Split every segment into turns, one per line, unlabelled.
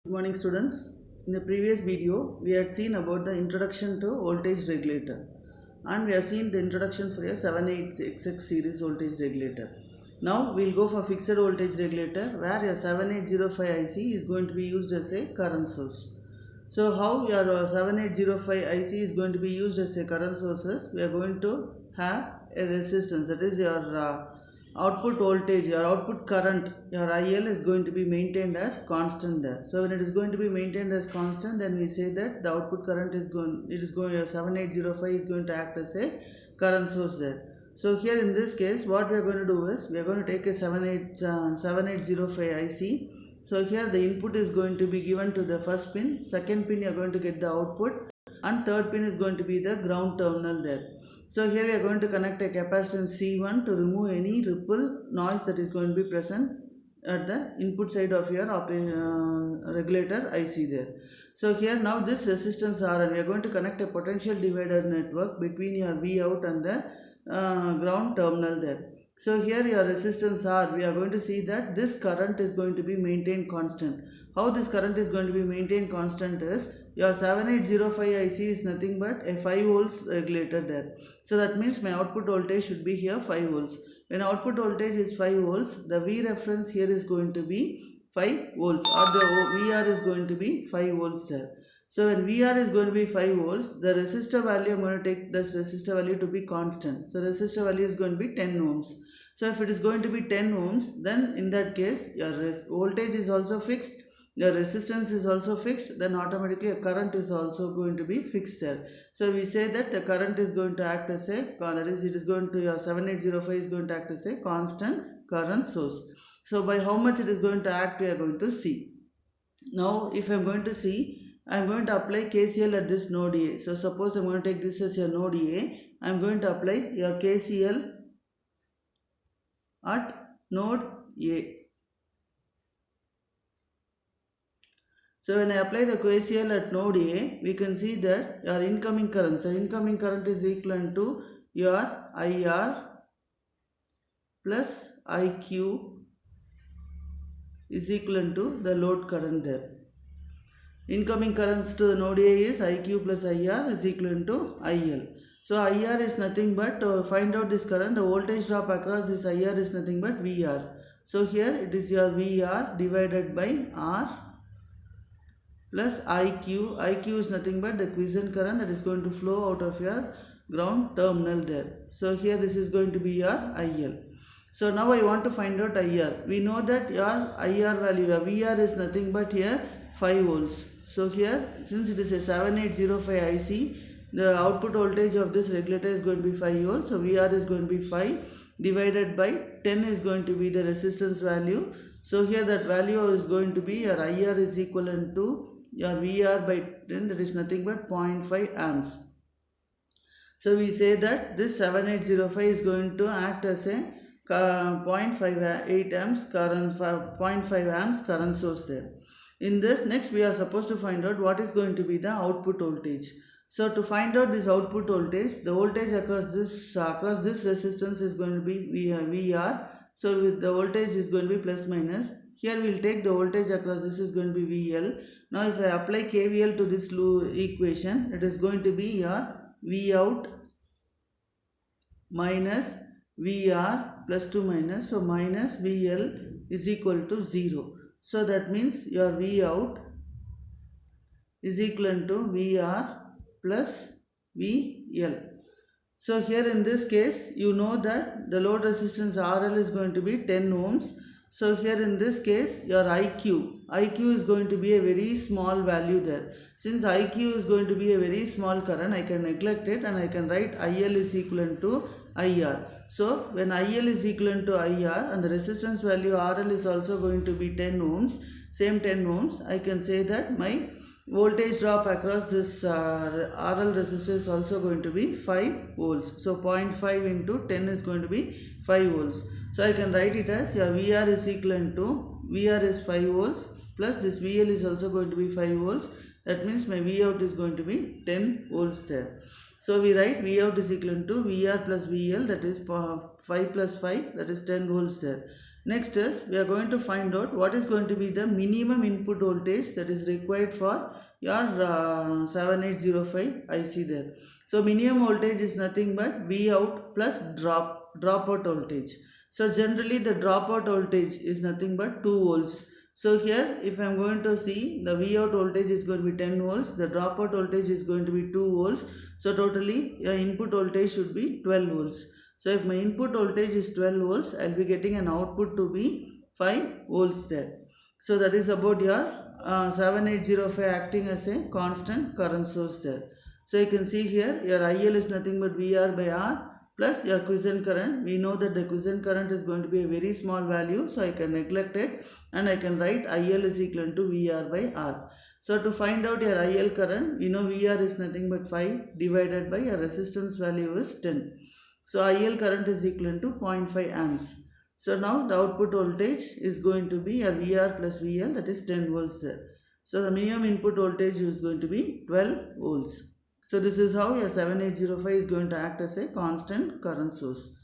Good morning students. In the previous video, we had seen about the introduction to voltage regulator and we have seen the introduction for a 78XX series voltage regulator. Now we will go for fixed voltage regulator where your 7805 IC is going to be used as a current source. So how your 7805 IC is going to be used as a current sources, we are going to have a resistance, that is your output voltage, your output current, your IL is going to be maintained as constant there. So when it is going to be maintained as constant, then we say that the output current is going, your 7805 is going to act as a current source there. So here in this case, what we are going to do is, we are going to take a 7805 IC. So here the input is going to be given to the first pin, second pin you are going to get the output, and third pin is going to be the ground terminal there. So here we are going to connect a capacitance C1 to remove any ripple noise that is going to be present at the input side of your regulator IC there. So here now this resistance R, and we are going to connect a potential divider network between your Vout and the ground terminal there. So here your resistance R, we are going to see that this current is going to be maintained constant. How this current is going to be maintained constant is, your 7805 IC is nothing but a 5 volts regulator there. So that means my output voltage should be here 5 volts. When output voltage is 5 volts, the V reference here is going to be 5 volts, or the VR is going to be 5 volts there. So when VR is going to be 5 volts, the resistor value, I am going to take this resistor value to be constant. So resistor value is going to be 10 ohms. So if it is going to be 10 ohms, then in that case your voltage is also fixed, your resistance is also fixed, then automatically a current is also going to be fixed there. So we say that the current is going to act as a, that is, it is going to, your 7805 is going to act as a constant current source. So by how much it is going to act, we are going to see. Now if I am going to see, I am going to apply KCL at this node A. So suppose I am going to take this as your node A, I am going to apply your KCL at node A. So when I apply the KCL at node A, we can see that your incoming current, so incoming current is equivalent to your IR plus IQ is equivalent to the load current there. Incoming currents to the node A is IQ plus IR is equivalent to IL. So IR is nothing but, to find out this current, the voltage drop across this IR is nothing but VR. So here it is your VR divided by R plus IQ. IQ is nothing but the quiescent current that is going to flow out of your ground terminal there. So here this is going to be your IL. So now I want to find out IR. We know that your IR value, your VR is nothing but here 5 volts. So here, since it is a 7805 IC, the output voltage of this regulator is going to be 5 volts. So VR is going to be 5 divided by 10 is going to be the resistance value. So here that value is going to be your IR is equivalent to your VR by 10, that is nothing but 0.5 amps. So we say that this 7805 is going to act as a 0.58 amps current, 0.5 amps current source there. In this, next we are supposed to find out what is going to be the output voltage. So to find out this output voltage, the voltage across this resistance is going to be VR. So the voltage is going to be plus minus. Here we will take the voltage across this is going to be VL. Now if I apply KVL to this equation, it is going to be your Vout minus VR plus 2 minus. So minus VL is equal to 0. So that means your Vout is equal to VR plus VL. So here in this case, you know that the load resistance RL is going to be 10 ohms. So here in this case, your IQ is going to be a very small value there. Since IQ is going to be a very small current, I can neglect it and I can write IL is equivalent to IR. So when IL is equivalent to IR and the resistance value RL is also going to be 10 ohms, same 10 ohms, I can say that my voltage drop across this RL resistor is also going to be 5 volts. So 0.5 into 10 is going to be 5 volts. So I can write it as your VR is equivalent to, VR is 5 volts plus this VL is also going to be 5 volts. That means my Vout is going to be 10 volts there. So we write Vout is equivalent to VR plus VL, that is 5 plus 5, that is 10 volts there. Next is we are going to find out what is going to be the minimum input voltage that is required for your 7805 IC there. So minimum voltage is nothing but V out plus dropout voltage. So generally the dropout voltage is nothing but 2 volts. So here if I am going to see, the V out voltage is going to be 10 volts, the dropout voltage is going to be 2 volts. So totally your input voltage should be 12 volts. So if my input voltage is 12 volts, I will be getting an output to be 5 volts there. So that is about your 7805 acting as a constant current source there. So you can see here your IL is nothing but VR by R plus your quiescent current. We know that the quiescent current is going to be a very small value, so I can neglect it and I can write IL is equal to VR by R. So to find out your IL current, we know VR is nothing but 5 divided by your resistance value is 10. So IL current is equal to 0.5 amps. So now the output voltage is going to be a VR plus VL, that is 10 volts there. So the minimum input voltage is going to be 12 volts. So this is how your 7805 is going to act as a constant current source.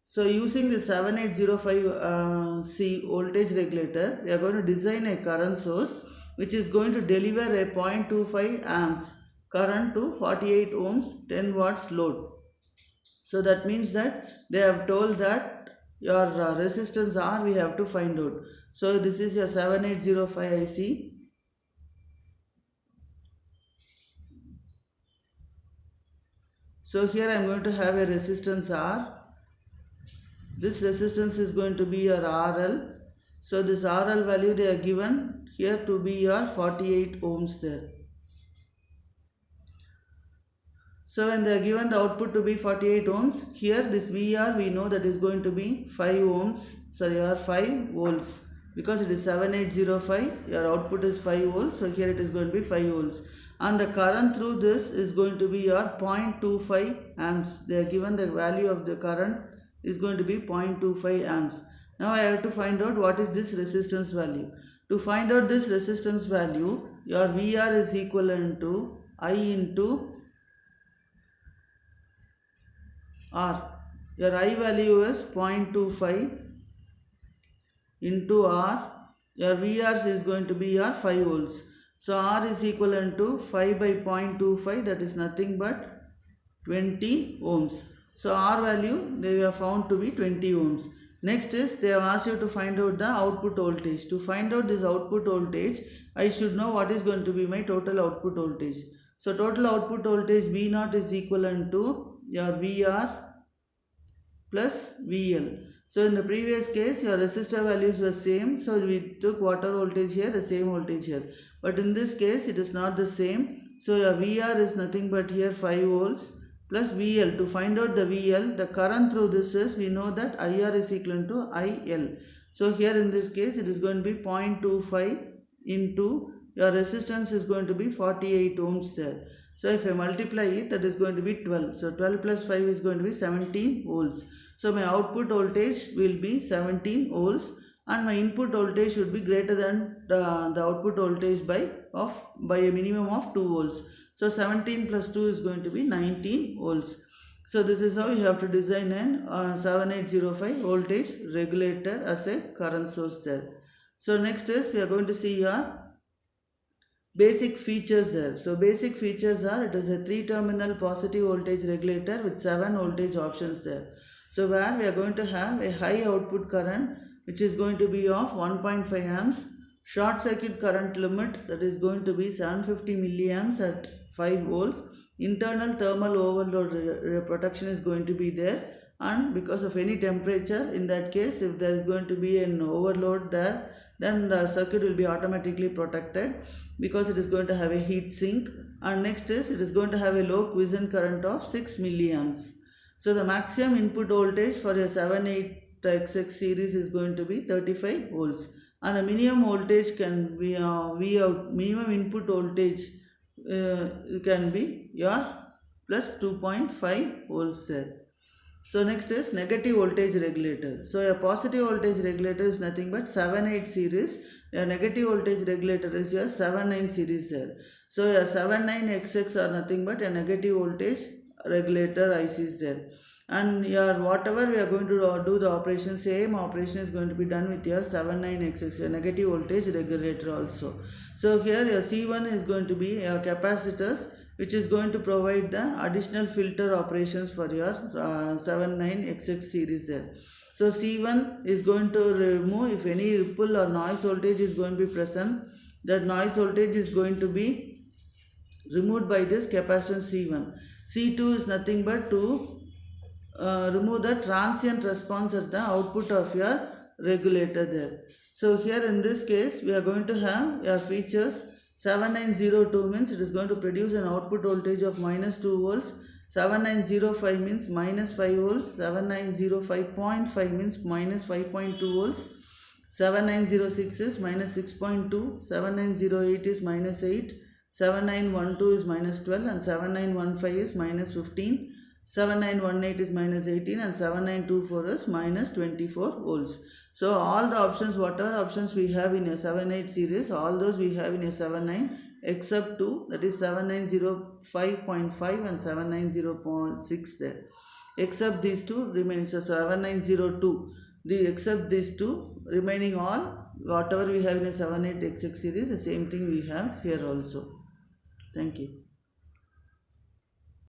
So using the 7805 C voltage regulator, we are going to design a current source which is going to deliver a 0.25 amps current to 48 ohms 10 watts load. So that means that they have told that your resistance R we have to find out. So this is your 7805 IC. So here I am going to have a resistance R. This resistance is going to be your RL. So this RL value they are given here to be your 48 ohms there. So when they are given the output to be 48 ohms, here this VR we know that is going to be 5 ohms, sorry, or 5 volts. Because it is 7805, your output is 5 volts, so here it is going to be 5 volts. And the current through this is going to be your 0.25 amps. They are given the value of the current is going to be 0.25 amps. Now I have to find out what is this resistance value. To find out this resistance value, your VR is equivalent to I into R. Your I value is 0.25 into R. Your VR is going to be your 5 volts. So R is equivalent to 5 by 0.25, that is nothing but 20 ohms. So R value they have found to be 20 ohms. Next is they have asked you to find out the output voltage. To find out this output voltage, I should know what is going to be my total output voltage. So total output voltage V0 is equivalent to your VR plus VL. So in the previous case your resistor values were same, so we took water voltage here, the same voltage here. But in this case it is not the same. So your VR is nothing but here 5 volts plus VL. To find out the VL, the current through this is, we know that IR is equal to IL. So here in this case it is going to be 0.25 into your resistance is going to be 48 ohms there. So if I multiply it, that is going to be 12. So 12 plus 5 is going to be 17 volts. So my output voltage will be 17 volts and my input voltage should be greater than the output voltage by a minimum of 2 volts. So 17 plus 2 is going to be 19 volts. So this is how you have to design an 7805 voltage regulator as a current source there. So next is we are going to see your basic features there. So basic features are, it is a 3-terminal positive voltage regulator with 7 voltage options there. So where we are going to have a high output current which is going to be of 1.5 amps, short circuit current limit that is going to be 750 milliamps at 5 volts, internal thermal overload protection is going to be there, and because of any temperature, in that case if there is going to be an overload there, then the circuit will be automatically protected because it is going to have a heat sink. And next is it is going to have a low quiescent current of 6 milliamps. So the maximum input voltage for a 78XX series is going to be 35 volts, and the minimum voltage can be minimum input voltage can be your plus 2.5 volts there. So next is negative voltage regulator. So a positive voltage regulator is nothing but 7-8 series. A negative voltage regulator is your 7-9 series there. So a 7-9XX are nothing but a negative voltage regulator ICs there. and your whatever we are going to do the operation, same operation is going to be done with your 79xx, a negative voltage regulator also. So here your C1 is going to be your capacitors, which is going to provide the additional filter operations for your 79xx series there. So C1 is going to remove if any ripple or noise voltage is going to be present. That noise voltage is going to be removed by this capacitance C1. C2 is nothing but to remove the transient response at the output of your regulator there. So here in this case we are going to have your features 7902 means it is going to produce an output voltage of minus 2 volts. 7905 means minus 5 volts. 7905.5 means minus 5.2 volts. 7906 is minus 6.2. 7908 is minus 8. 7912 is minus 12 and 7915 is minus 15. 7918 is minus 18 and 7924 is minus 24 volts. So all the options, whatever options we have in a 78 series, all those we have in a 79 except 2, that is 7905.5 and 790.6 there. Except these two remaining, so 7902, except these two remaining all, whatever we have in a 78xx series, the same thing we have here also. Thank you.